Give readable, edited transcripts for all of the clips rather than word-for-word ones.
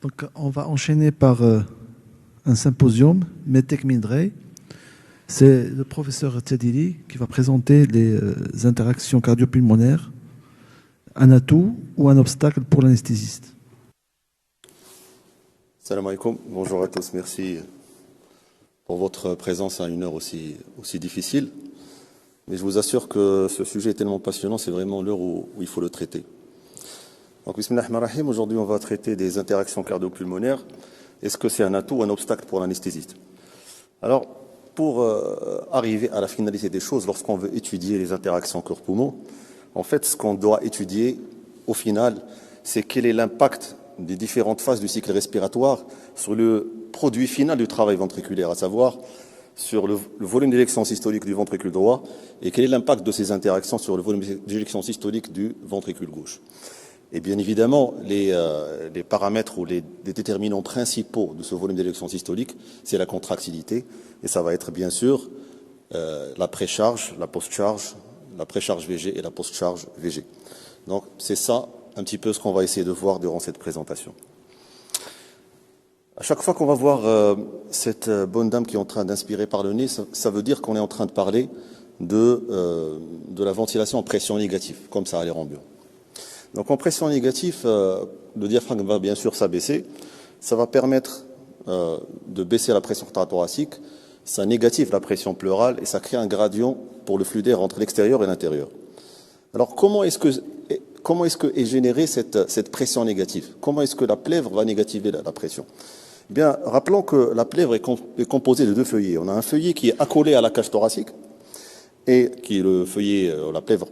Donc, on va enchaîner par un symposium, Metek Mindrei. C'est le professeur Tadili qui va présenter les interactions cardio-pulmonaires, un atout ou un obstacle pour l'anesthésiste. Salam alaikum, bonjour à tous, merci pour votre présence à une heure aussi difficile. Mais je vous assure que ce sujet est tellement passionnant, c'est vraiment l'heure où il faut le traiter. Donc, bismillahirrahmanirrahim, aujourd'hui on va traiter des interactions cardio-pulmonaires. Est-ce que c'est un atout ou un obstacle pour l'anesthésiste? Alors, pour arriver à la finalité des choses, lorsqu'on veut étudier les interactions corps-poumon, en fait, ce qu'on doit étudier, au final, c'est quel est l'impact des différentes phases du cycle respiratoire sur le produit final du travail ventriculaire, à savoir sur le volume d'éjection systolique du ventricule droit et quel est l'impact de ces interactions sur le volume d'éjection systolique du ventricule gauche. Et bien évidemment, les paramètres ou les déterminants principaux de ce volume d'éjection systolique, c'est la contractilité, et ça va être bien sûr la précharge, la post-charge, la précharge VG et la post-charge VG. Donc c'est ça un petit peu ce qu'on va essayer de voir durant cette présentation. À chaque fois qu'on va voir cette bonne dame qui est en train d'inspirer par le nez, ça veut dire qu'on est en train de parler de la ventilation en pression négative, comme ça a l'air ambiant. Donc en pression négative, le diaphragme va bien sûr s'abaisser. Ça va permettre de baisser la pression thoracique, ça négative la pression pleurale et ça crée un gradient pour le flux d'air entre l'extérieur et l'intérieur. Alors comment est-ce que est générée cette pression négative? Comment est-ce que la plèvre va négativer la pression? Eh bien, rappelons que la plèvre est composée de deux feuillets. On a un feuillet qui est accolé à la cage thoracique, et qui est le feuillet, la plèvre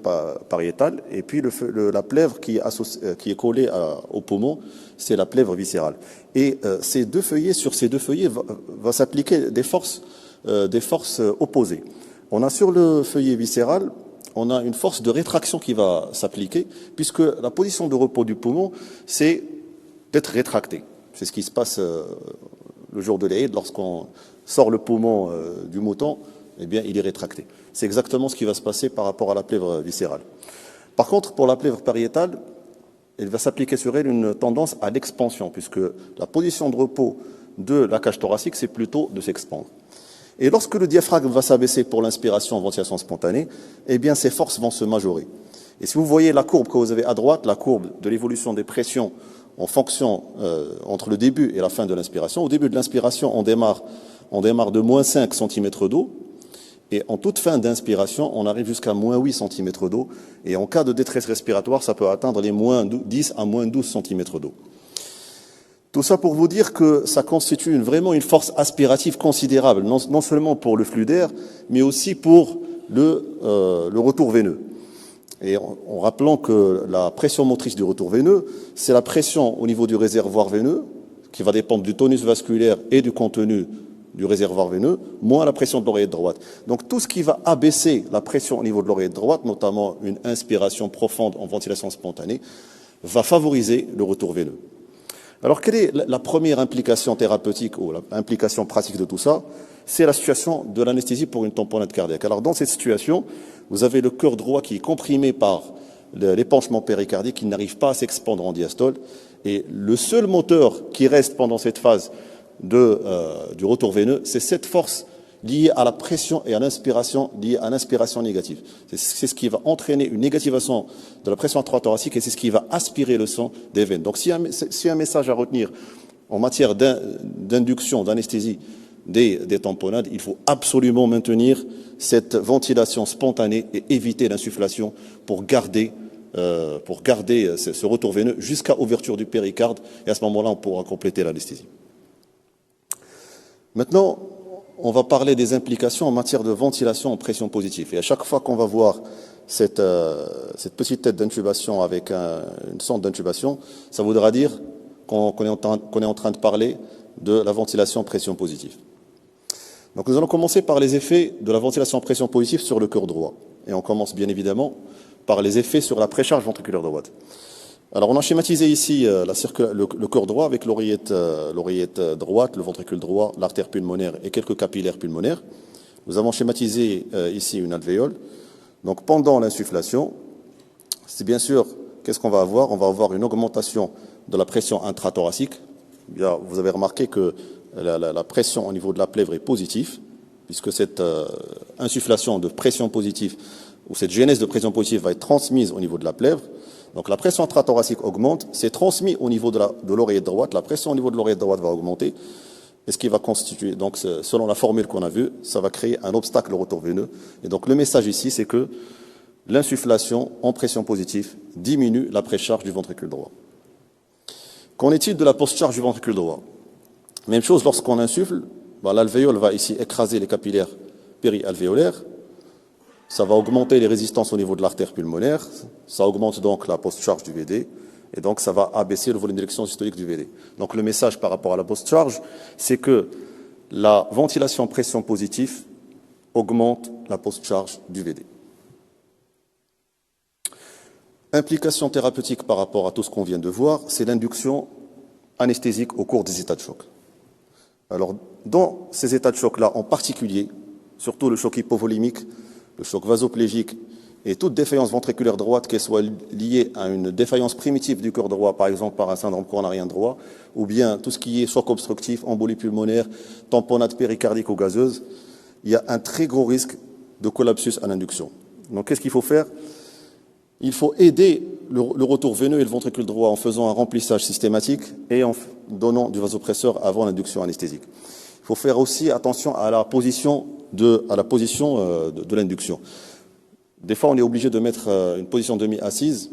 pariétale, et puis la plèvre qui est collée au poumon, c'est la plèvre viscérale. Et sur ces deux feuillets va s'appliquer des forces opposées. On a sur le feuillet viscéral, on a une force de rétraction qui va s'appliquer, puisque la position de repos du poumon, c'est d'être rétracté. C'est ce qui se passe le jour de l'Eid, lorsqu'on sort le poumon du mouton, eh bien, il est rétracté. C'est exactement ce qui va se passer par rapport à la plèvre viscérale. Par contre, pour la plèvre pariétale, il va s'appliquer sur elle une tendance à l'expansion, puisque la position de repos de la cage thoracique, c'est plutôt de s'expandre. Et lorsque le diaphragme va s'abaisser pour l'inspiration en ventilation spontanée, eh bien, ces forces vont se majorer. Et si vous voyez la courbe que vous avez à droite, la courbe de l'évolution des pressions en fonction entre le début et la fin de l'inspiration, au début de l'inspiration, on démarre de moins 5 cm d'eau, et en toute fin d'inspiration, on arrive jusqu'à moins 8 cm d'eau. Et en cas de détresse respiratoire, ça peut atteindre les moins 10 à moins 12 cm d'eau. Tout ça pour vous dire que ça constitue vraiment une force aspirative considérable, non seulement pour le flux d'air, mais aussi pour le retour veineux. Et en rappelant que la pression motrice du retour veineux, c'est la pression au niveau du réservoir veineux, qui va dépendre du tonus vasculaire et du contenu du réservoir veineux, moins la pression de l'oreillette droite. Donc tout ce qui va abaisser la pression au niveau de l'oreillette droite, notamment une inspiration profonde en ventilation spontanée, va favoriser le retour veineux. Alors quelle est la première implication thérapeutique ou l'implication pratique de tout ça? C'est la situation de l'anesthésie pour une tamponnade cardiaque. Alors dans cette situation, vous avez le cœur droit qui est comprimé par l'épanchement péricardique, qui n'arrive pas à s'expandre en diastole, et le seul moteur qui reste pendant cette phase du retour veineux, c'est cette force liée à la pression et à l'inspiration, liée à l'inspiration négative. C'est ce qui va entraîner une négativation de la pression thoracique et c'est ce qui va aspirer le sang des veines. Donc, s'il y a un message à retenir en matière d'induction, d'anesthésie des tamponnades, il faut absolument maintenir cette ventilation spontanée et éviter l'insufflation pour garder ce retour veineux jusqu'à ouverture du péricarde. Et à ce moment-là, on pourra compléter l'anesthésie. Maintenant, on va parler des implications en matière de ventilation en pression positive. Et à chaque fois qu'on va voir cette petite tête d'intubation avec une sonde d'intubation, ça voudra dire qu'on est en train de parler de la ventilation en pression positive. Donc nous allons commencer par les effets de la ventilation en pression positive sur le cœur droit. Et on commence bien évidemment par les effets sur la précharge ventriculaire droite. Alors on a schématisé ici le cœur droit avec l'oreillette droite, le ventricule droit, l'artère pulmonaire et quelques capillaires pulmonaires. Nous avons schématisé ici une alvéole. Donc pendant l'insufflation, c'est bien sûr, qu'est-ce qu'on va avoir? On va avoir une augmentation de la pression intrathoracique, bien, vous avez remarqué que la pression au niveau de la plèvre est positive, puisque cette insufflation de pression positive ou cette genèse de pression positive va être transmise au niveau de la plèvre. Donc la pression intrathoracique augmente, c'est transmis au niveau de l'oreillette droite, la pression au niveau de l'oreillette droite va augmenter, et ce qui va constituer, donc selon la formule qu'on a vue, ça va créer un obstacle au retour veineux. Et donc le message ici, c'est que l'insufflation en pression positive diminue la précharge du ventricule droit. Qu'en est-il de la post-charge du ventricule droit? Même chose, lorsqu'on insuffle, l'alvéole va ici écraser les capillaires périalvéolaires, ça va augmenter les résistances au niveau de l'artère pulmonaire, ça augmente donc la post-charge du VD, et donc ça va abaisser le volume d'éjection systolique du VD. Donc le message par rapport à la post-charge, c'est que la ventilation pression positive augmente la post-charge du VD. Implication thérapeutique par rapport à tout ce qu'on vient de voir, c'est l'induction anesthésique au cours des états de choc. Alors, dans ces états de choc-là, en particulier, surtout le choc hypovolimique, le choc vasoplégique et toute défaillance ventriculaire droite, qu'elle soit liée à une défaillance primitive du cœur droit, par exemple par un syndrome coronarien droit, ou bien tout ce qui est choc obstructif, embolie pulmonaire, tamponnade péricardique ou gazeuse, il y a un très gros risque de collapsus à l'induction. Donc, qu'est-ce qu'il faut faire? Il faut aider le retour veineux et le ventricule droit en faisant un remplissage systématique et en donnant du vasopresseur avant l'induction anesthésique. Il faut faire aussi attention à la position de l'induction. Des fois, on est obligé de mettre une position demi-assise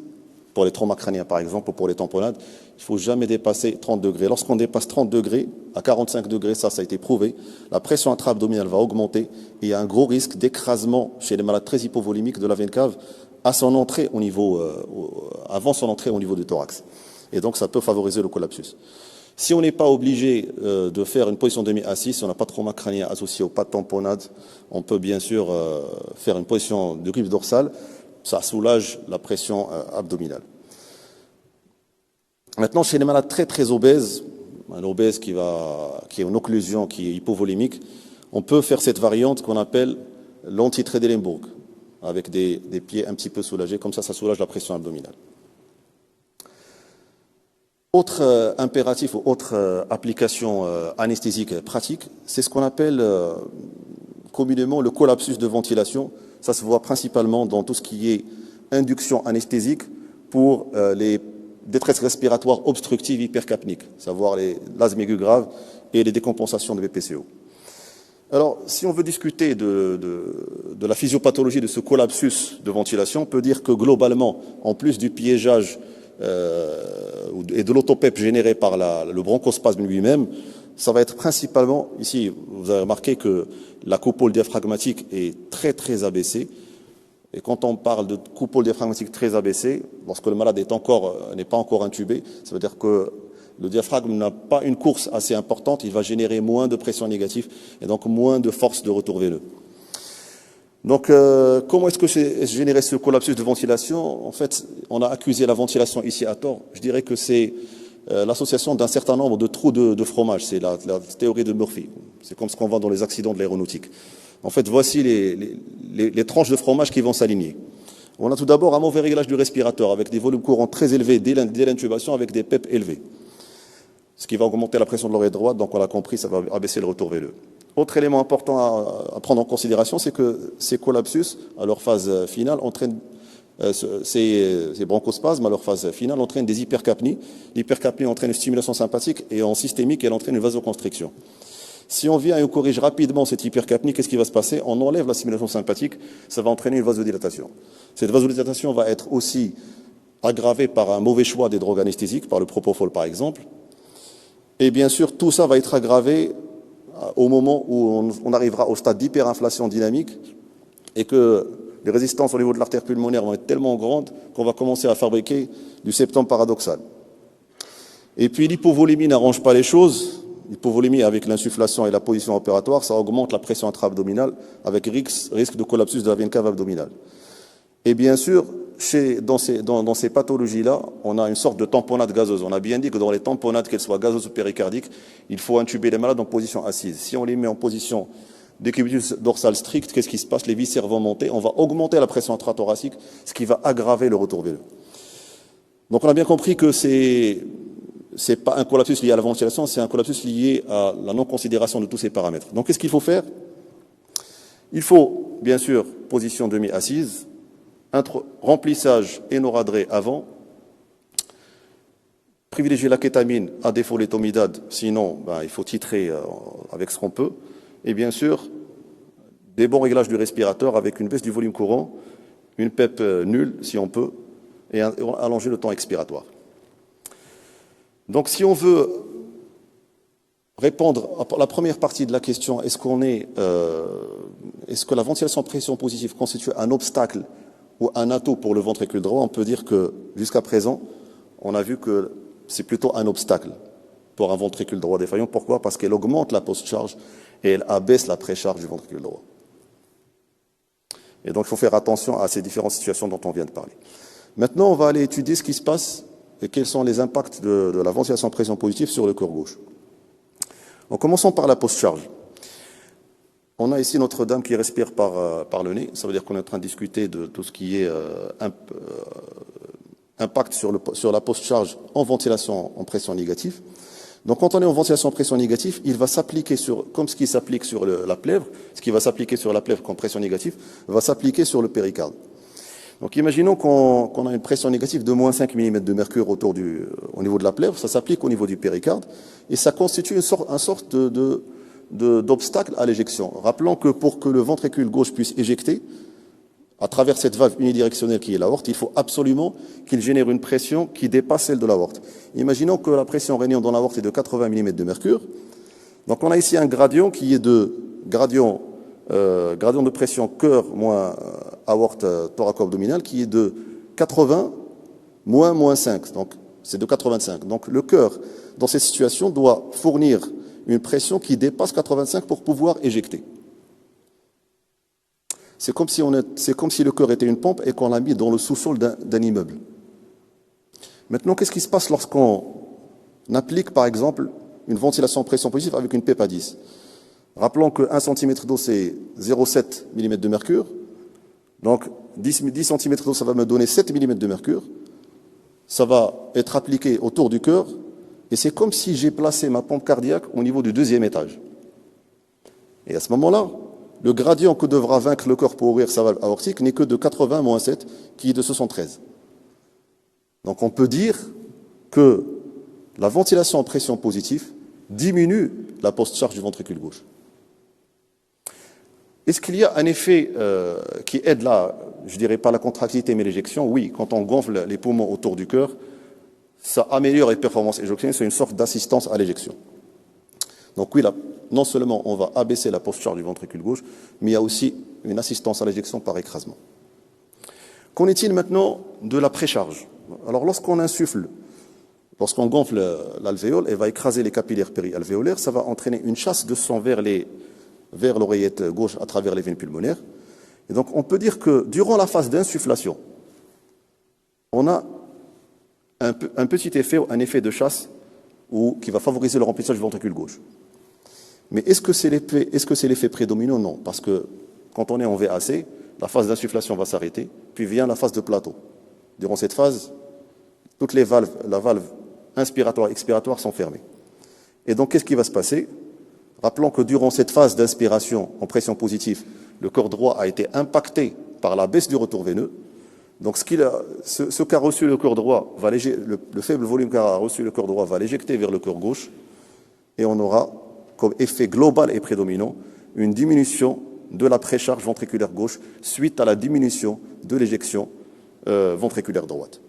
pour les traumas crâniens, par exemple, ou pour les tamponnades. Il ne faut jamais dépasser 30 degrés. Lorsqu'on dépasse 30 degrés, à 45 degrés, ça a été prouvé, la pression intra-abdominale va augmenter et il y a un gros risque d'écrasement chez les malades très hypovolymiques de la veine cave à son entrée au niveau, avant son entrée au niveau du thorax. Et donc, ça peut favoriser le collapsus. Si on n'est pas obligé de faire une position demi-assise, si on n'a pas de trauma crânien associé ou pas de tamponnade, on peut bien sûr faire une position de grippe dorsale. Ça soulage la pression abdominale. Maintenant, chez les malades très très obèses, un obèse qui est en occlusion, qui est hypovolymique, on peut faire cette variante qu'on appelle l'anti-Trendelenburg, avec des pieds un petit peu soulagés, comme ça soulage la pression abdominale. Autre impératif ou autre application anesthésique pratique, c'est ce qu'on appelle communément le collapsus de ventilation. Ça se voit principalement dans tout ce qui est induction anesthésique pour les détresses respiratoires obstructives hypercapniques, savoir l'asthme aigu grave et les décompensations de BPCO. Alors, si on veut discuter de la physiopathologie de ce collapsus de ventilation, on peut dire que globalement, en plus du piégeage et de l'autopep généré par le bronchospasme lui-même, ça va être principalement, ici, vous avez remarqué que la coupole diaphragmatique est très très abaissée. Et quand on parle de coupole diaphragmatique très abaissée, lorsque le malade n'est pas encore intubé, ça veut dire que le diaphragme n'a pas une course assez importante, il va générer moins de pression négative et donc moins de force de retour veineux. Donc, comment est-ce que c'est généré ce collapsus de ventilation? En fait, on a accusé la ventilation ici à tort. Je dirais que c'est l'association d'un certain nombre de trous de fromage. C'est la théorie de Murphy. C'est comme ce qu'on voit dans les accidents de l'aéronautique. En fait, voici les tranches de fromage qui vont s'aligner. On a tout d'abord un mauvais réglage du respirateur avec des volumes courants très élevés dès l'intubation avec des PEP élevés. Ce qui va augmenter la pression de l'oreille droite, donc on l'a compris, ça va abaisser le retour veineux. Autre élément important à prendre en considération, c'est que ces collapsus, à leur phase finale, entraînent ces bronchospasmes, à leur phase finale, entraînent des hypercapnies. L'hypercapnie entraîne une stimulation sympathique et en systémique, elle entraîne une vasoconstriction. Si on vient et on corrige rapidement cette hypercapnie, qu'est-ce qui va se passer? On enlève la stimulation sympathique, ça va entraîner une vasodilatation. Cette vasodilatation va être aussi aggravée par un mauvais choix des drogues anesthésiques, par le propofol par exemple. Et bien sûr, tout ça va être aggravé au moment où on arrivera au stade d'hyperinflation dynamique et que les résistances au niveau de l'artère pulmonaire vont être tellement grandes qu'on va commencer à fabriquer du septum paradoxal. Et puis l'hypovolémie n'arrange pas les choses. L'hypovolémie avec l'insufflation et la position opératoire, ça augmente la pression intra-abdominale avec risque de collapsus de la veine cave abdominale. Et bien sûr, dans ces pathologies-là, on a une sorte de tamponnade gazeuse. On a bien dit que dans les tamponnades, qu'elles soient gazeuses ou péricardiques, il faut intuber les malades en position assise. Si on les met en position décubitus dorsal strict, qu'est-ce qui se passe? Les viscères vont monter, on va augmenter la pression intrathoracique, ce qui va aggraver le retour veineux. Donc on a bien compris que ces c'est pas un collapsus lié à la ventilation, c'est un collapsus lié à la non-considération de tous ces paramètres. Donc, qu'est-ce qu'il faut faire? Il faut, bien sûr, position demi-assise, remplissage énoradré avant, privilégier la kétamine, à défaut l'étomidate, sinon il faut titrer avec ce qu'on peut, et bien sûr, des bons réglages du respirateur avec une baisse du volume courant, une PEP nulle si on peut, et allonger le temps expiratoire. Donc si on veut répondre à la première partie de la question, est-ce que la ventilation pression positive constitue un obstacle ou un atout pour le ventricule droit, on peut dire que jusqu'à présent, on a vu que c'est plutôt un obstacle pour un ventricule droit défaillant. Pourquoi? Parce qu'elle augmente la post-charge et elle abaisse la précharge du ventricule droit. Et donc il faut faire attention à ces différentes situations dont on vient de parler. Maintenant, on va aller étudier ce qui se passe et quels sont les impacts de la ventilation pression positive sur le cœur gauche. En commençant par la post-charge. On a ici Notre-Dame qui respire par le nez. Ça veut dire qu'on est en train de discuter de tout ce qui est impact sur la post-charge en ventilation en pression négative. Donc quand on est en ventilation en pression négative, il va s'appliquer comme ce qui s'applique sur la plèvre, ce qui va s'appliquer sur la plèvre comme pression négative, va s'appliquer sur le péricarde. Donc imaginons qu'on a une pression négative de moins 5 mm de mercure au niveau de la plèvre, ça s'applique au niveau du péricarde, et ça constitue une sorte d'obstacle à l'éjection. Rappelons que pour que le ventricule gauche puisse éjecter, à travers cette valve unidirectionnelle qui est l'aorte, il faut absolument qu'il génère une pression qui dépasse celle de l'aorte. Imaginons que la pression régnante dans l'aorte est de 80 mm de mercure. Donc on a ici un gradient qui est gradient de pression cœur moins aorte thoraco-abdominale qui est de 80 moins 5. Donc c'est de 85. Donc le cœur, dans cette situation, doit fournir une pression qui dépasse 85 pour pouvoir éjecter. C'est comme si le cœur était une pompe et qu'on l'a mis dans le sous-sol d'un immeuble. Maintenant, qu'est-ce qui se passe lorsqu'on applique, par exemple, une ventilation pression positive avec une PEP à 10? Rappelons que 1 cm d'eau, c'est 0,7 mm de mercure. Donc, 10 cm d'eau, ça va me donner 7 mm de mercure. Ça va être appliqué autour du cœur. Et c'est comme si j'ai placé ma pompe cardiaque au niveau du 2e étage. Et à ce moment-là, le gradient que devra vaincre le cœur pour ouvrir sa valve aortique n'est que de 80 moins 7, qui est de 73. Donc on peut dire que la ventilation en pression positive diminue la post-charge du ventricule gauche. Est-ce qu'il y a un effet qui aide là, je dirais pas la contractilité mais l'éjection? Oui, quand on gonfle les poumons autour du cœur, ça améliore les performances éjectionnelles, c'est une sorte d'assistance à l'éjection. Donc oui, là, non seulement on va abaisser la post-charge du ventricule gauche, mais il y a aussi une assistance à l'éjection par écrasement. Qu'en est-il maintenant de la précharge? Alors lorsqu'on gonfle l'alvéole, elle va écraser les capillaires périalvéolaires, ça va entraîner une chasse de sang vers l'oreillette gauche à travers les veines pulmonaires. Et donc on peut dire que durant la phase d'insufflation, on a un petit effet, un effet de chasse qui va favoriser le remplissage du ventricule gauche. Mais est-ce que c'est l'effet prédominant? Non, parce que quand on est en VAC, la phase d'insufflation va s'arrêter, puis vient la phase de plateau. Durant cette phase, toutes les valves, la valve inspiratoire et expiratoire sont fermées. Et donc, qu'est-ce qui va se passer? Rappelons que durant cette phase d'inspiration en pression positive, le cœur droit a été impacté par la baisse du retour veineux. Donc, ce qu'a reçu le cœur droit, le faible volume qu'a reçu le cœur droit va l'éjecter vers le cœur gauche, et on aura comme effet global et prédominant une diminution de la précharge ventriculaire gauche suite à la diminution de l'éjection ventriculaire droite.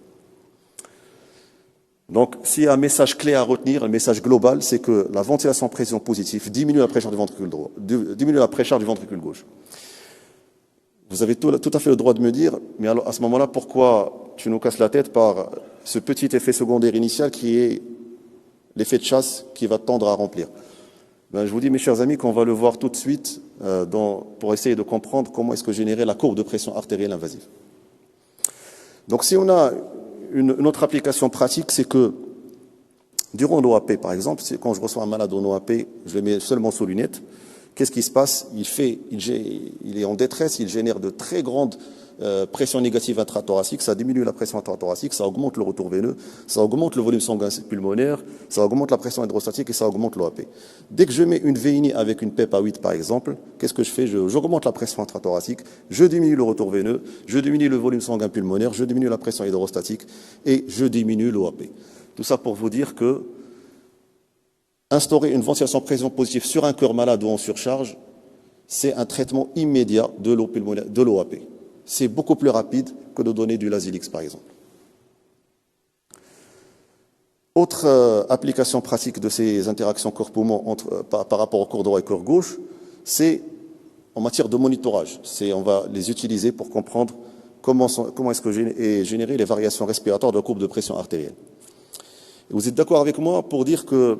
Donc, s'il y a un message clé à retenir, un message global, c'est que la ventilation en pression positive diminue la précharge du ventricule droit, diminue la précharge du ventricule gauche. Vous avez tout à fait le droit de me dire, mais alors à ce moment-là, pourquoi tu nous casses la tête par ce petit effet secondaire initial qui est l'effet de chasse qui va tendre à remplir? Je vous dis, mes chers amis, qu'on va le voir tout de suite pour essayer de comprendre comment est-ce que générer la courbe de pression artérielle invasive. Donc si on a une autre application pratique, c'est que durant l'OAP, par exemple, quand je reçois un malade en OAP, je le mets seulement sous lunettes, qu'est-ce qui se passe? Il est en détresse, il génère de très grandes pressions négatives intrathoraciques, ça diminue la pression intrathoracique, ça augmente le retour veineux, ça augmente le volume sanguin pulmonaire, ça augmente la pression hydrostatique et ça augmente l'OAP. Dès que je mets une VINI avec une PEP à 8 par exemple, qu'est-ce que je fais? J'augmente la pression intrathoracique, je diminue le retour veineux, je diminue le volume sanguin pulmonaire, je diminue la pression hydrostatique et je diminue l'OAP. Tout ça pour vous dire que instaurer une ventilation pression positive sur un cœur malade ou en surcharge, c'est un traitement immédiat de l'eau pulmonaire, de l'OAP. C'est beaucoup plus rapide que de donner du Lasix, par exemple. Autre application pratique de ces interactions corps-poumon par rapport au corps droit et corps gauche, c'est en matière de monitorage. On va les utiliser pour comprendre comment est-ce que est générées les variations respiratoires de la courbe de pression artérielle. Vous êtes d'accord avec moi pour dire que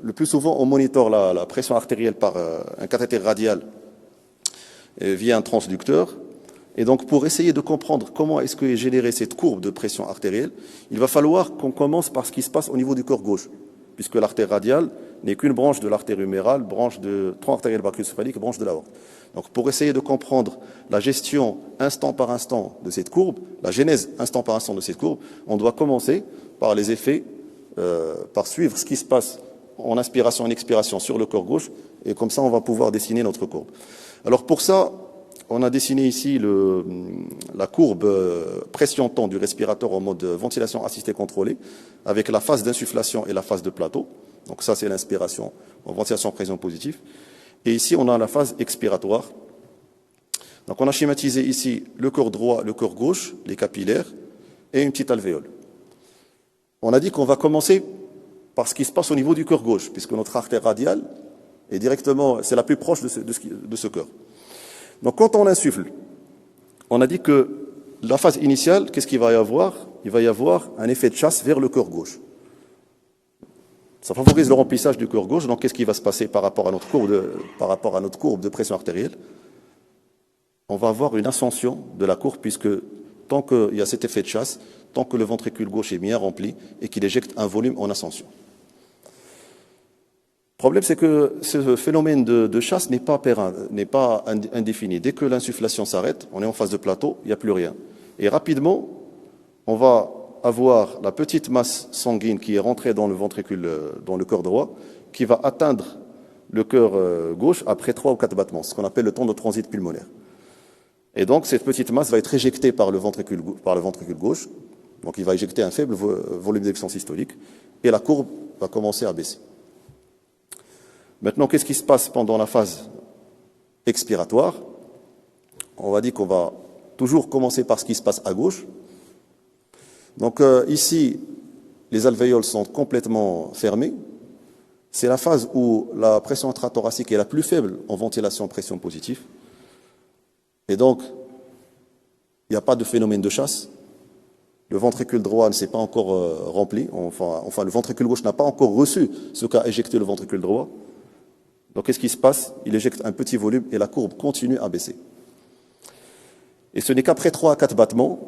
le plus souvent, on monitore la pression artérielle par un cathéter radial via un transducteur. Et donc, pour essayer de comprendre comment est-ce qu'est générée cette courbe de pression artérielle, il va falloir qu'on commence par ce qui se passe au niveau du corps gauche, puisque l'artère radiale n'est qu'une branche de l'artère humérale, branche de tronc artériel brachiocéphalique, branche de l'aorte. Donc, pour essayer de comprendre la gestion instant par instant de cette courbe, la genèse instant par instant de cette courbe, on doit commencer par les effets, par suivre ce qui se passe en inspiration et en expiration sur le corps gauche, et comme ça, on va pouvoir dessiner notre courbe. Alors, pour ça, on a dessiné ici la courbe pression-temps du respirateur en mode ventilation assistée contrôlée, avec la phase d'insufflation et la phase de plateau. Donc ça, c'est l'inspiration en ventilation pression positive. Et ici, on a la phase expiratoire. Donc on a schématisé ici le corps droit, le corps gauche, les capillaires et une petite alvéole. On a dit qu'on va commencer par ce qui se passe au niveau du corps gauche, puisque notre artère radiale est directement, c'est la plus proche de ce cœur. Donc quand on insuffle, on a dit que la phase initiale, qu'est-ce qu'il va y avoir? Il va y avoir un effet de chasse vers le cœur gauche. Ça favorise le remplissage du cœur gauche. Donc qu'est-ce qui va se passer par rapport à notre courbe de pression artérielle? On va avoir une ascension de la courbe, puisque tant qu'il y a cet effet de chasse, tant que le ventricule gauche est bien rempli et qu'il éjecte un volume en ascension. Le problème, c'est que ce phénomène de chasse n'est pas pérenne, n'est pas indéfini. Dès que l'insufflation s'arrête, on est en phase de plateau, il n'y a plus rien. Et rapidement, on va avoir la petite masse sanguine qui est rentrée dans le ventricule, dans le cœur droit, qui va atteindre le cœur gauche après 3 ou 4 battements, ce qu'on appelle le temps de transit pulmonaire. Et donc, cette petite masse va être éjectée par le ventricule gauche. Donc, il va éjecter un faible volume d'éjection systolique et la courbe va commencer à baisser. Maintenant, qu'est-ce qui se passe pendant la phase expiratoire? On va dire qu'on va toujours commencer par ce qui se passe à gauche. Donc ici, les alvéoles sont complètement fermées. C'est la phase où la pression intrathoracique est la plus faible en ventilation pression positive. Et donc, il n'y a pas de phénomène de chasse. Le ventricule droit ne s'est pas encore rempli. Enfin, le ventricule gauche n'a pas encore reçu ce qu'a éjecté le ventricule droit. Donc, qu'est-ce qui se passe? Il éjecte un petit volume et la courbe continue à baisser. Et ce n'est qu'après 3 à 4 battements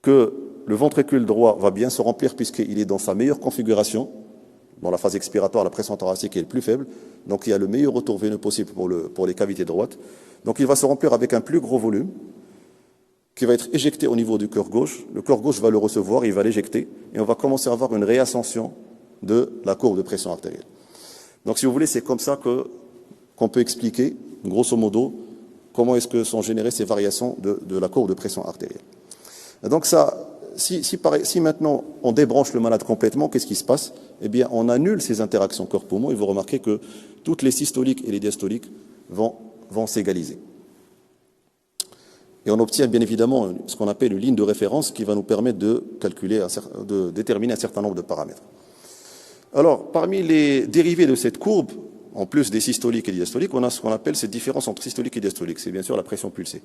que le ventricule droit va bien se remplir, puisqu'il est dans sa meilleure configuration. Dans la phase expiratoire, la pression thoracique est le plus faible. Donc, il y a le meilleur retour veineux possible pour les cavités droites. Donc, il va se remplir avec un plus gros volume qui va être éjecté au niveau du cœur gauche. Le cœur gauche va le recevoir, il va l'éjecter, et on va commencer à avoir une réascension de la courbe de pression artérielle. Donc, si vous voulez, c'est comme ça qu'on peut expliquer, grosso modo, comment est-ce que sont générées ces variations de la courbe de pression artérielle. Et donc, ça, si maintenant on débranche le malade complètement, qu'est-ce qui se passe? Eh bien, on annule ces interactions corps-poumon et vous remarquez que toutes les systoliques et les diastoliques vont s'égaliser. Et on obtient bien évidemment ce qu'on appelle une ligne de référence qui va nous permettre de déterminer un certain nombre de paramètres. Alors, parmi les dérivés de cette courbe, en plus des systoliques et des diastoliques, on a ce qu'on appelle cette différence entre systolique et diastolique. C'est bien sûr la pression pulsée.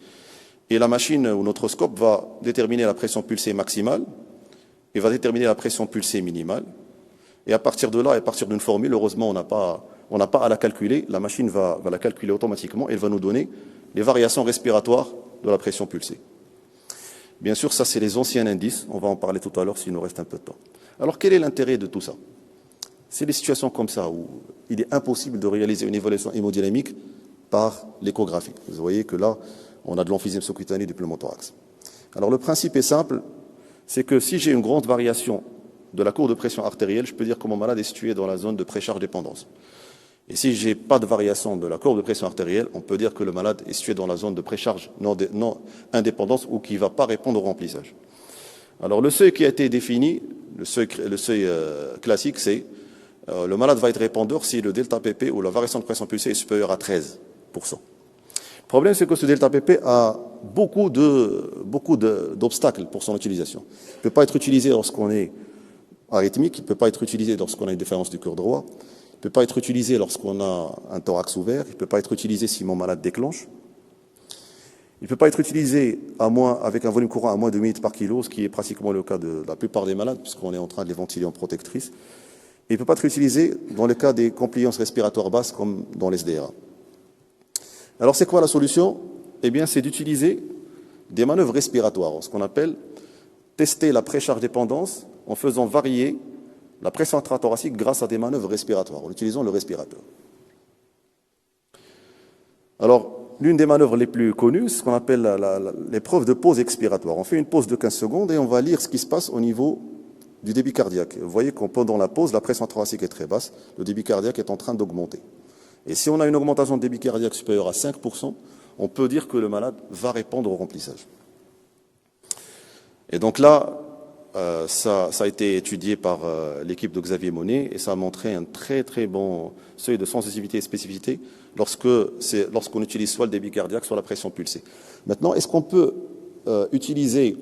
Et la machine ou notre scope va déterminer la pression pulsée maximale et va déterminer la pression pulsée minimale. Et à partir de là, et à partir d'une formule, heureusement, on n'a pas à la calculer. La machine va la calculer automatiquement et elle va nous donner les variations respiratoires de la pression pulsée. Bien sûr, ça, c'est les anciens indices. On va en parler tout à l'heure s'il nous reste un peu de temps. Alors, quel est l'intérêt de tout ça? C'est des situations comme ça où il est impossible de réaliser une évaluation hémodynamique par l'échographie. Vous voyez que là, on a de l'emphysème sous-cutané du pneumothorax. Alors le principe est simple, c'est que si j'ai une grande variation de la courbe de pression artérielle, je peux dire que mon malade est situé dans la zone de précharge dépendance. Et si j'ai pas de variation de la courbe de pression artérielle, on peut dire que le malade est situé dans la zone de précharge non indépendance ou qui ne va pas répondre au remplissage. Alors le seuil qui a été défini, le seuil classique, c'est le malade va être répondeur si le delta pp ou la variation de pression pulsée est supérieure à 13%. Le problème, c'est que ce delta pp a beaucoup d'obstacles pour son utilisation. Il ne peut pas être utilisé lorsqu'on est arythmique, il ne peut pas être utilisé lorsqu'on a une défaillance du cœur droit, il ne peut pas être utilisé lorsqu'on a un thorax ouvert, il ne peut pas être utilisé si mon malade déclenche. Il ne peut pas être utilisé avec un volume courant à moins de 2 minutes par kilo, ce qui est pratiquement le cas de la plupart des malades, puisqu'on est en train de les ventiler en protectrice. Et il ne peut pas être utilisé dans le cas des compliances respiratoires basses, comme dans l'SDRA. Alors, c'est quoi la solution? Eh bien, c'est d'utiliser des manœuvres respiratoires, ce qu'on appelle tester la précharge dépendance en faisant varier la pression intrathoracique grâce à des manœuvres respiratoires, en utilisant le respirateur. Alors, l'une des manœuvres les plus connues, c'est ce qu'on appelle l'épreuve de pause expiratoire. On fait une pause de 15 secondes et on va lire ce qui se passe au niveau du débit cardiaque. Vous voyez que pendant la pause, la pression thoracique est très basse, le débit cardiaque est en train d'augmenter. Et si on a une augmentation de débit cardiaque supérieure à 5%, on peut dire que le malade va répondre au remplissage. Et donc là, ça a été étudié par l'équipe de Xavier Monnet et ça a montré un très très bon seuil de sensibilité et spécificité lorsqu'on utilise soit le débit cardiaque, soit la pression pulsée. Maintenant, est-ce qu'on peut utiliser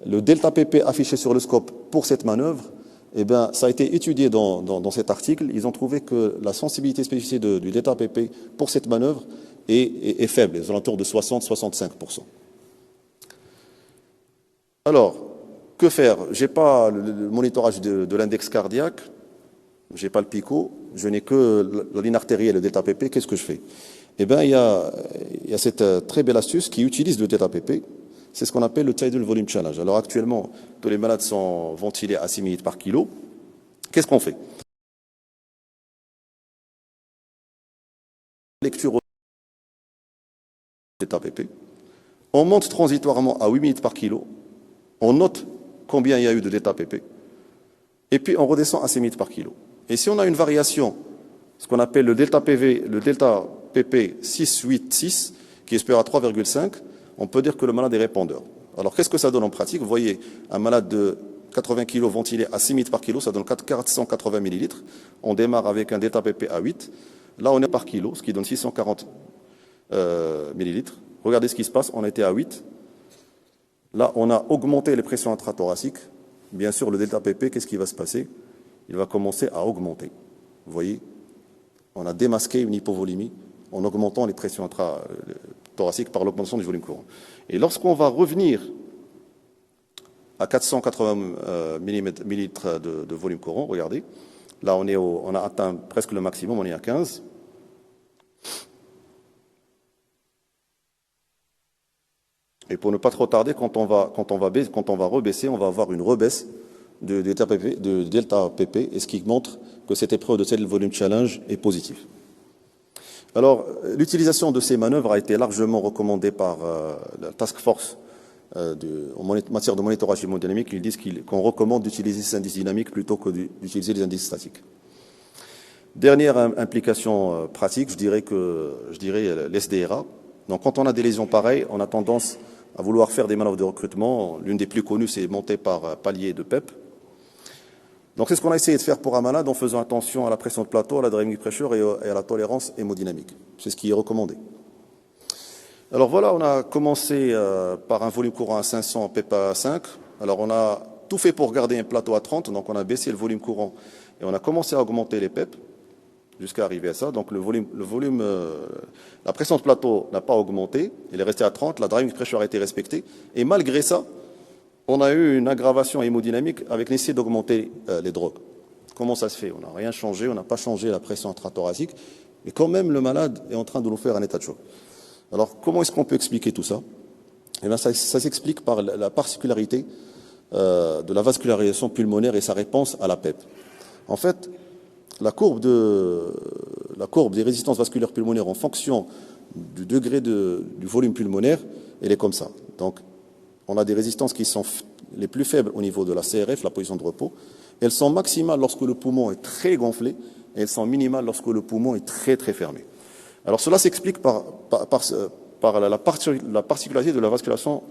le delta pp affiché sur le scope pour cette manœuvre? Eh bien, ça a été étudié dans cet article. Ils ont trouvé que la sensibilité et spécificité du delta pp pour cette manœuvre est faible, aux alentours de 60-65%. Alors, que faire? J'ai pas le monitorage de l'index cardiaque, j'ai pas le PICO, je n'ai que la ligne artérielle, le delta pp. Qu'est-ce que je fais? Eh bien, il y a cette très belle astuce qui utilise le delta pp. C'est ce qu'on appelle le Tidal Volume Challenge. Alors actuellement, tous les malades sont ventilés à 6 minutes par kilo. Qu'est-ce qu'on fait? Lecture au delta pp. On monte transitoirement à 8 minutes par kilo. On note combien il y a eu de delta pp. Et puis on redescend à 6 minutes par kilo. Et si on a une variation, ce qu'on appelle le delta pp 6-8-6, qui est supérieur à 3,5, on peut dire que le malade est répondeur. Alors qu'est-ce que ça donne en pratique? Vous voyez, un malade de 80 kg ventilé à 6 minutes par kilo, ça donne 480 millilitres. On démarre avec un delta pp à 8. Là, on est par kilo, ce qui donne 640 millilitres. Regardez ce qui se passe, on était à 8. Là, on a augmenté les pressions intrathoraciques. Bien sûr, le delta pp, qu'est-ce qui va se passer? Il va commencer à augmenter. Vous voyez, on a démasqué une hypovolémie en augmentant les pressions intrathoraciques par l'augmentation du volume courant. Et lorsqu'on va revenir à 480 millilitres de volume courant, regardez, là on a atteint presque le maximum, on est à 15. Et pour ne pas trop tarder, quand on va rebaisser, on va avoir une rebaisse de delta pp, et ce qui montre que cette épreuve de Tidal Volume Challenge est positive. Alors, l'utilisation de ces manœuvres a été largement recommandée par la Task Force en matière de monitorage hémodynamique. Ils disent qu'on recommande d'utiliser ces indices dynamiques plutôt que d'utiliser les indices statiques. Dernière implication pratique, je dirais l'SDRA. Donc, quand on a des lésions pareilles, on a tendance à vouloir faire des manœuvres de recrutement. L'une des plus connues, c'est montée par palier de PEP. Donc c'est ce qu'on a essayé de faire pour un malade en faisant attention à la pression de plateau, à la dynamic pressure et à la tolérance hémodynamique. C'est ce qui est recommandé. Alors voilà, on a commencé par un volume courant à 500 PEP à 5. Alors on a tout fait pour garder un plateau à 30, donc on a baissé le volume courant et on a commencé à augmenter les PEP jusqu'à arriver à ça. Donc la pression de plateau n'a pas augmenté, elle est restée à 30, la dynamic pressure a été respectée et malgré ça, on a eu une aggravation hémodynamique avec l'essai d'augmenter les drogues. Comment ça se fait? On n'a rien changé, on n'a pas changé la pression intrathoracique, et quand même le malade est en train de nous faire un état de choc. Alors comment est-ce qu'on peut expliquer tout ça? Eh bien, ça s'explique par la particularité de la vascularisation pulmonaire et sa réponse à la PEP. En fait, la courbe des résistances vasculaires pulmonaires en fonction du degré du volume pulmonaire, elle est comme ça. Donc, on a des résistances qui sont les plus faibles au niveau de la CRF, la position de repos. Elles sont maximales lorsque le poumon est très gonflé, et elles sont minimales lorsque le poumon est très très fermé. Alors cela s'explique par la particularité de la vasculation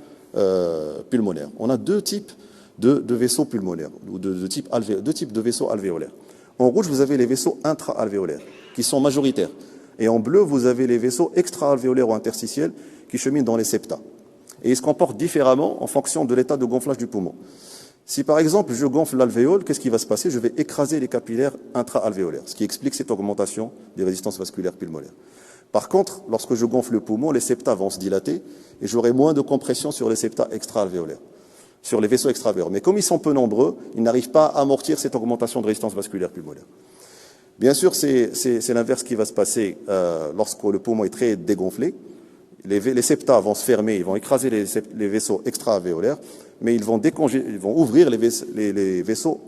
pulmonaire. On a deux types de vaisseaux pulmonaires, ou deux types de vaisseaux alvéolaires. En rouge, vous avez les vaisseaux intra-alvéolaires, qui sont majoritaires. Et en bleu, vous avez les vaisseaux extra-alvéolaires ou interstitiels qui cheminent dans les septa. Et ils se comportent différemment en fonction de l'état de gonflage du poumon. Si par exemple je gonfle l'alvéole, qu'est-ce qui va se passer? Je vais écraser les capillaires intra-alvéolaires, ce qui explique cette augmentation des résistances vasculaires pulmonaires. Par contre, lorsque je gonfle le poumon, les septa vont se dilater et j'aurai moins de compression sur les septa extra-alvéolaires, sur les vaisseaux extra-alvéolaires. Mais comme ils sont peu nombreux, ils n'arrivent pas à amortir cette augmentation de résistance vasculaire pulmonaire. Bien sûr, c'est l'inverse qui va se passer lorsque le poumon est très dégonflé. Les septa vont se fermer, ils vont écraser les vaisseaux extra-alvéolaires, mais ils vont ouvrir les vaisseaux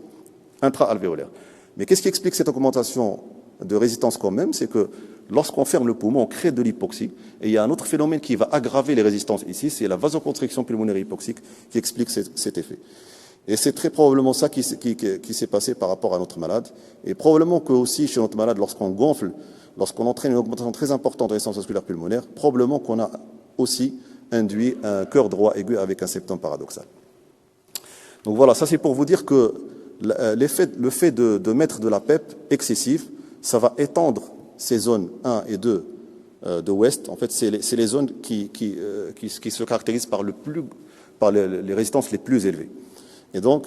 intra-alvéolaires. Mais qu'est-ce qui explique cette augmentation de résistance quand même? C'est que lorsqu'on ferme le poumon, on crée de l'hypoxie. Et il y a un autre phénomène qui va aggraver les résistances ici, c'est la vasoconstriction pulmonaire hypoxique qui explique cet effet. Et c'est très probablement ça qui s'est passé par rapport à notre malade. Et probablement que aussi chez notre malade, lorsqu'on gonfle, lorsqu'on entraîne une augmentation très importante de résistance vasculaire pulmonaire, probablement qu'on a aussi induit un cœur droit aigu avec un septum paradoxal. Donc voilà, ça c'est pour vous dire que le fait de mettre de la PEP excessive, ça va étendre ces zones 1 et 2 de West. En fait, c'est les zones qui se caractérisent par les résistances les plus élevées. Et donc,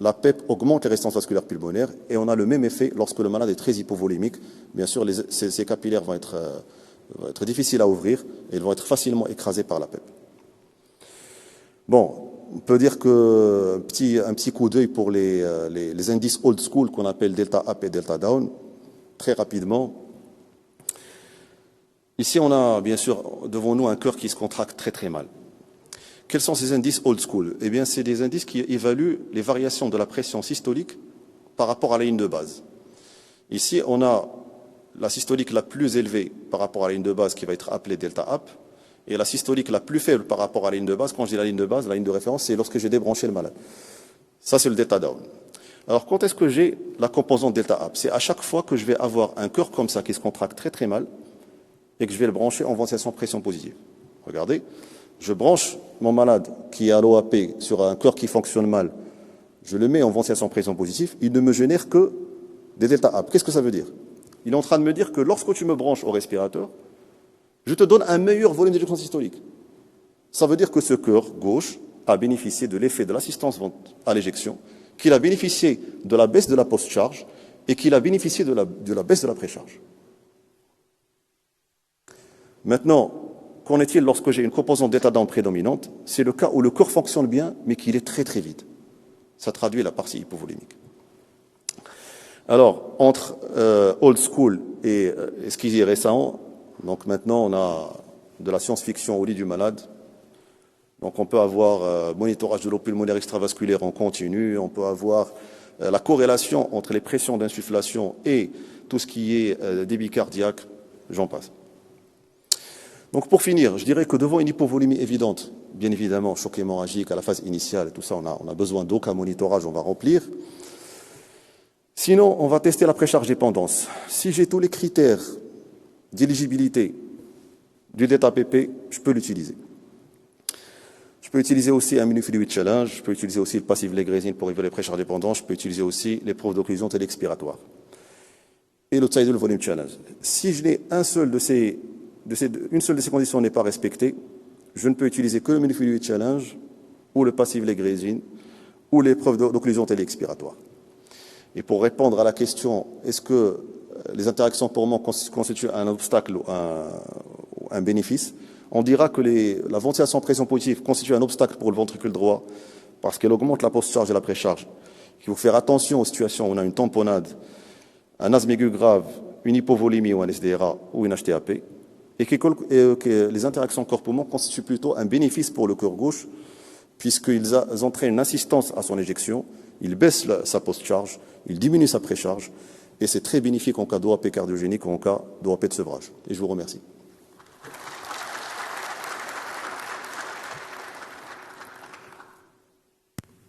la PEP augmente les résistances vasculaires pulmonaires et on a le même effet lorsque le malade est très hypovolémique. Bien sûr, ces capillaires vont être difficiles à ouvrir et ils vont être facilement écrasés par la PEP. Bon, on peut dire que un petit coup d'œil pour les indices old school qu'on appelle delta up et delta down, très rapidement. Ici, on a bien sûr devant nous un cœur qui se contracte très très mal. Quels sont ces indices old school? Eh bien, c'est des indices qui évaluent les variations de la pression systolique par rapport à la ligne de base. Ici, on a la systolique la plus élevée par rapport à la ligne de base qui va être appelée delta up, et la systolique la plus faible par rapport à la ligne de base. Quand je dis la ligne de base, la ligne de référence, c'est lorsque j'ai débranché le malade. Ça, c'est le delta down. Alors, quand est-ce que j'ai la composante delta up? C'est à chaque fois que je vais avoir un cœur comme ça qui se contracte très très mal et que je vais le brancher en ventilation pression positive. Regardez. Je branche mon malade qui est à l'OAP sur un cœur qui fonctionne mal, je le mets en ventilation pression positive, il ne me génère que des delta up. Qu'est-ce que ça veut dire? Il est en train de me dire que lorsque tu me branches au respirateur, je te donne un meilleur volume d'éjection systolique. Ça veut dire que ce cœur gauche a bénéficié de l'effet de l'assistance à l'éjection, qu'il a bénéficié de la baisse de la post-charge et qu'il a bénéficié de la baisse de la pré-charge. Maintenant, qu'en est-il lorsque j'ai une composante d'état down prédominante? C'est le cas où le cœur fonctionne bien, mais qu'il est très très vite. Ça traduit la partie hypovolémique. Alors, entre old school et ce qui est récent, donc maintenant on a de la science-fiction au lit du malade. Donc on peut avoir monitorage de l'eau pulmonaire extravasculaire en continu, on peut avoir la corrélation entre les pressions d'insufflation et tout ce qui est débit cardiaque, j'en passe. Donc pour finir, je dirais que devant une hypovolémie évidente, bien évidemment, choc hémorragique à la phase initiale, tout ça, on a besoin d'aucun monitorage, on va remplir. Sinon, on va tester la précharge dépendance. Si j'ai tous les critères d'éligibilité du delta PP, je peux l'utiliser. Je peux utiliser aussi un minifluid challenge, je peux utiliser aussi le passif légrésine pour évaluer les précharges dépendance, je peux utiliser aussi l'épreuve d'occlusion téléexpiratoire. Et le tidal volume challenge. Si je n'ai une seule de ces conditions n'est pas respectée, je ne peux utiliser que le minifluid challenge ou le passif légrésine ou l'épreuve d'occlusion téléexpiratoire. Et pour répondre à la question, est-ce que les interactions poumon constituent un obstacle ou un bénéfice, on dira que la ventilation pression positive constitue un obstacle pour le ventricule droit parce qu'elle augmente la post-charge et la pré-charge. Il faut faire attention aux situations où on a une tamponnade, un asthme aigu grave, une hypovolémie ou un SDRA ou une HTAP, et que les interactions corps-poumon constituent plutôt un bénéfice pour le cœur gauche puisqu'ils entraînent une assistance à son éjection, ils baissent sa post-charge, ils diminuent sa pré-charge Et c'est très bénéfique en cas d'OAP cardiogénique ou en cas d'OAP de sevrage. Et je vous remercie.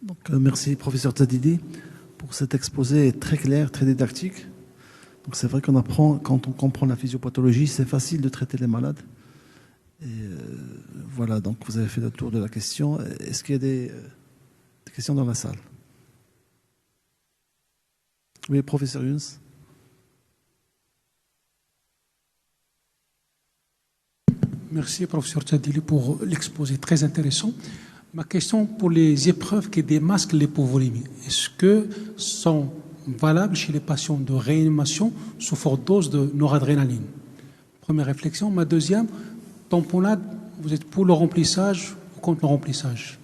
Donc, merci, professeur Tadidi, pour cet exposé très clair, très didactique. Donc, c'est vrai qu'on apprend, quand on comprend la physiopathologie, c'est facile de traiter les malades. Et voilà, donc vous avez fait le tour de la question. Est-ce qu'il y a des questions dans la salle? Oui, professeur Younes. Merci, professeur Tadili, pour l'exposé très intéressant. Ma question pour les épreuves qui démasquent l'hypovolémie, est-ce que sont valables chez les patients de réanimation sous forte dose de noradrénaline? Première réflexion. Ma deuxième, tamponnade, vous êtes pour le remplissage ou contre le remplissage?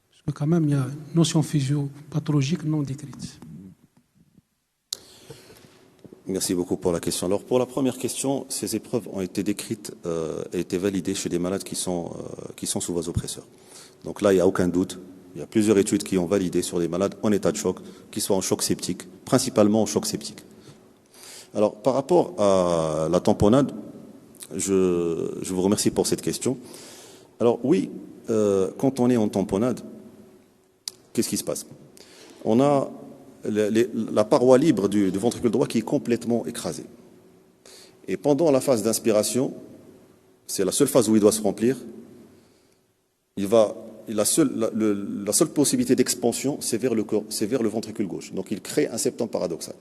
Parce que quand même, il y a une notion physiopathologique non décrite. Merci beaucoup pour la question. Alors, pour la première question, ces épreuves ont été décrites et été validées chez des malades qui sont sous vasopresseur. Donc là, il n'y a aucun doute. Il y a plusieurs études qui ont validé sur des malades en état de choc, qui soient en choc septique, principalement en choc septique. Alors, par rapport à la tamponnade, je vous remercie pour cette question. Alors oui, quand on est en tamponnade, qu'est-ce qui se passe? On a la paroi libre du ventricule droit qui est complètement écrasée. Et pendant la phase d'inspiration, c'est la seule phase où il doit se remplir, la seule possibilité d'expansion, c'est vers le ventricule gauche. Donc il crée un septum paradoxal.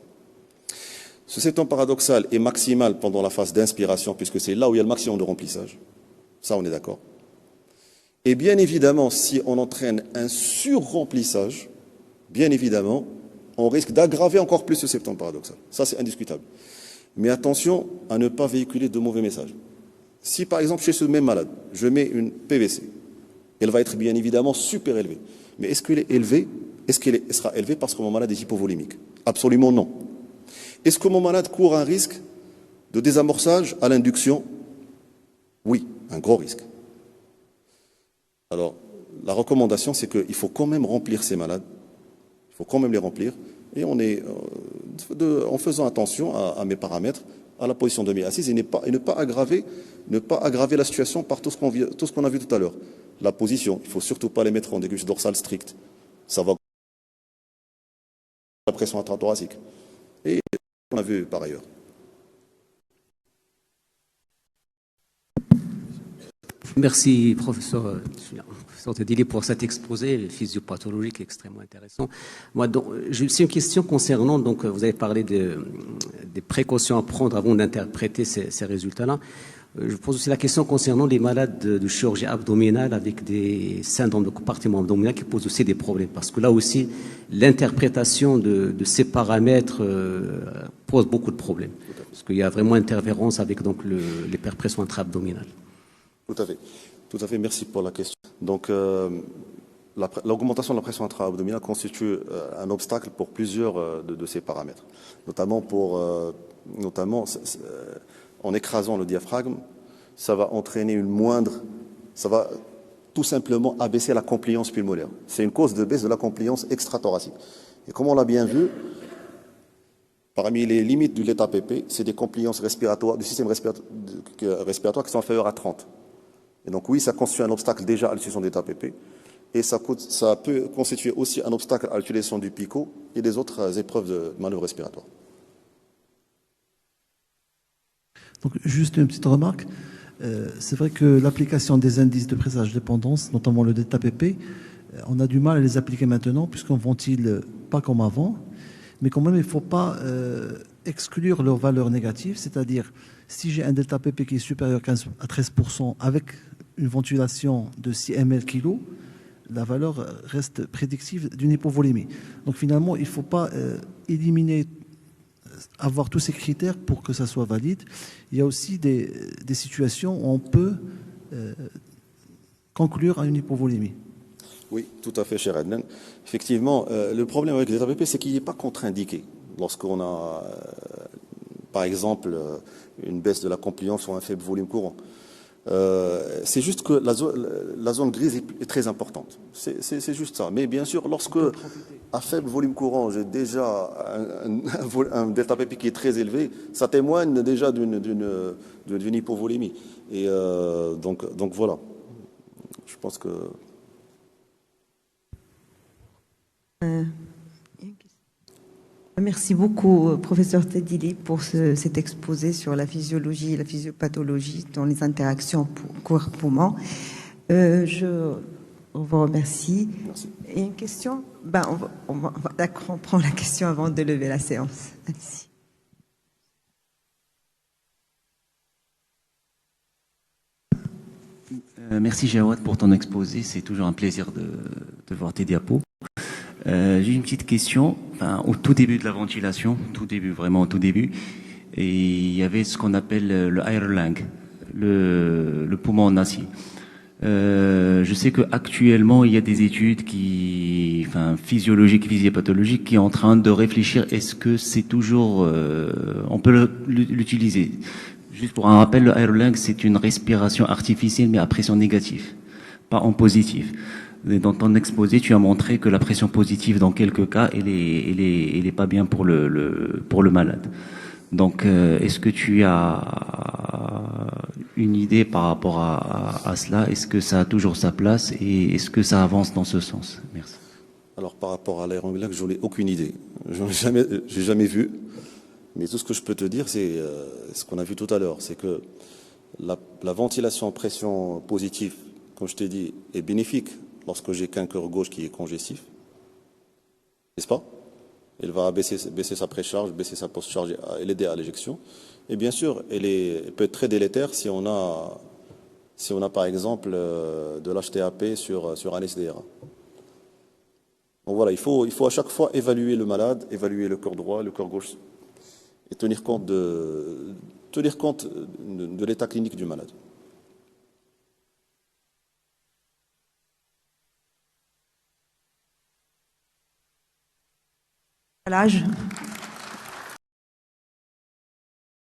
Ce septum paradoxal est maximal pendant la phase d'inspiration, puisque c'est là où il y a le maximum de remplissage. Ça, on est d'accord. Et bien évidemment, si on entraîne un surremplissage, bien évidemment, on risque d'aggraver encore plus ce septum paradoxal. Ça, c'est indiscutable. Mais attention à ne pas véhiculer de mauvais messages. Si, par exemple, chez ce même malade, je mets une PVC, elle va être bien évidemment super élevée. Mais est-ce qu'elle est élevée? Est-ce qu'elle sera élevée parce que mon malade est hypovolémique? Absolument non. Est-ce que mon malade court un risque de désamorçage à l'induction? Oui, un gros risque. Alors, la recommandation, c'est qu'il faut quand même remplir ces malades. Il faut quand même les remplir. Et on est en faisant attention à mes paramètres, à la position de mes assises, et ne pas aggraver la situation par tout ce qu'on a vu tout à l'heure. La position, il ne faut surtout pas les mettre en déguste dorsale stricte. Ça va la pression intrathoracique. Et on a vu par ailleurs. Merci, professeur Tadili, pour cet exposé physiopathologique extrêmement intéressant. Moi, j'ai aussi une question concernant, donc, vous avez parlé des précautions à prendre avant d'interpréter ces résultats-là. Je pose aussi la question concernant les malades de chirurgie abdominale avec des syndromes de compartiment abdominal qui posent aussi des problèmes. Parce que là aussi, l'interprétation de ces paramètres pose beaucoup de problèmes. Parce qu'il y a vraiment interférence avec donc, l'hyperpression intra-abdominale. Tout à fait. Tout à fait. Merci pour la question. Donc, l'augmentation de la pression intra-abdominale constitue un obstacle pour plusieurs de ces paramètres. Notamment en écrasant le diaphragme, ça va entraîner ça va tout simplement abaisser la compliance pulmonaire. C'est une cause de baisse de la compliance extrathoracique. Et comme on l'a bien vu, parmi les limites de l'état PP, c'est des compliances respiratoires, du système respiratoire qui sont inférieures à 30. Et donc oui, ça constitue un obstacle déjà à l'utilisation d'état PP. Et ça peut constituer aussi un obstacle à l'utilisation du PICO et des autres épreuves de manœuvre respiratoire. Donc, juste une petite remarque. C'est vrai que l'application des indices de présage de dépendance, notamment le d'état PP, on a du mal à les appliquer maintenant puisqu'on ne ventile pas comme avant. Mais quand même, il ne faut pas exclure leurs valeurs négatives. C'est-à-dire, si j'ai un delta PP qui est supérieur à 13% avec une ventilation de 6 ml kg, la valeur reste prédictive d'une hypovolémie. Donc finalement, il ne faut pas avoir tous ces critères pour que ça soit valide. Il y a aussi des situations où on peut conclure à une hypovolémie. Oui, tout à fait, cher Adnan. Effectivement, le problème avec l'état PP, c'est qu'il n'est pas contre-indiqué. Lorsqu'on a, par exemple, une baisse de la compliance ou un faible volume courant. C'est juste que la zone grise est très importante. C'est juste ça. Mais bien sûr, lorsque à faible volume courant, j'ai déjà un delta PP qui est très élevé, ça témoigne déjà d'une hypovolémie. Et donc voilà. Je pense que... Merci beaucoup, professeur Tedili, pour cet exposé sur la physiologie et la physiopathologie dans les interactions corps-poumon. Je vous remercie. Merci. Et une question? D'accord, on prend la question avant de lever la séance. Allez-y. Merci Jawad pour ton exposé, c'est toujours un plaisir de voir tes diapos. J'ai une petite question. Enfin, au tout début de la ventilation, vraiment au tout début, et il y avait ce qu'on appelle le airlung, le poumon en acier. Je sais qu'actuellement, il y a des études physiologiques, physiopathologiques, qui sont en train de réfléchir, est-ce que c'est toujours... on peut l'utiliser. Juste pour un rappel, le airlung, c'est une respiration artificielle, mais à pression négative, pas en positif. Et dans ton exposé, tu as montré que la pression positive, dans quelques cas, elle est pas bien pour le malade. Donc, est-ce que tu as une idée par rapport à cela? Est-ce que ça a toujours sa place et est-ce que ça avance dans ce sens? Merci. Alors, par rapport à l'aérolung, je n'ai aucune idée. J'ai jamais vu. Mais tout ce que je peux te dire, c'est ce qu'on a vu tout à l'heure. C'est que la ventilation en pression positive, comme je t'ai dit, est bénéfique lorsque j'ai qu'un cœur gauche qui est congestif. N'est-ce pas? Elle va baisser sa précharge, baisser sa post-charge et l'aider à l'éjection. Et bien sûr, elle peut être très délétère si on a par exemple de l'HTAP sur un SDRA. Donc voilà, il faut à chaque fois évaluer le malade, évaluer le cœur droit, le cœur gauche, et tenir compte de l'état clinique du malade. L'âge.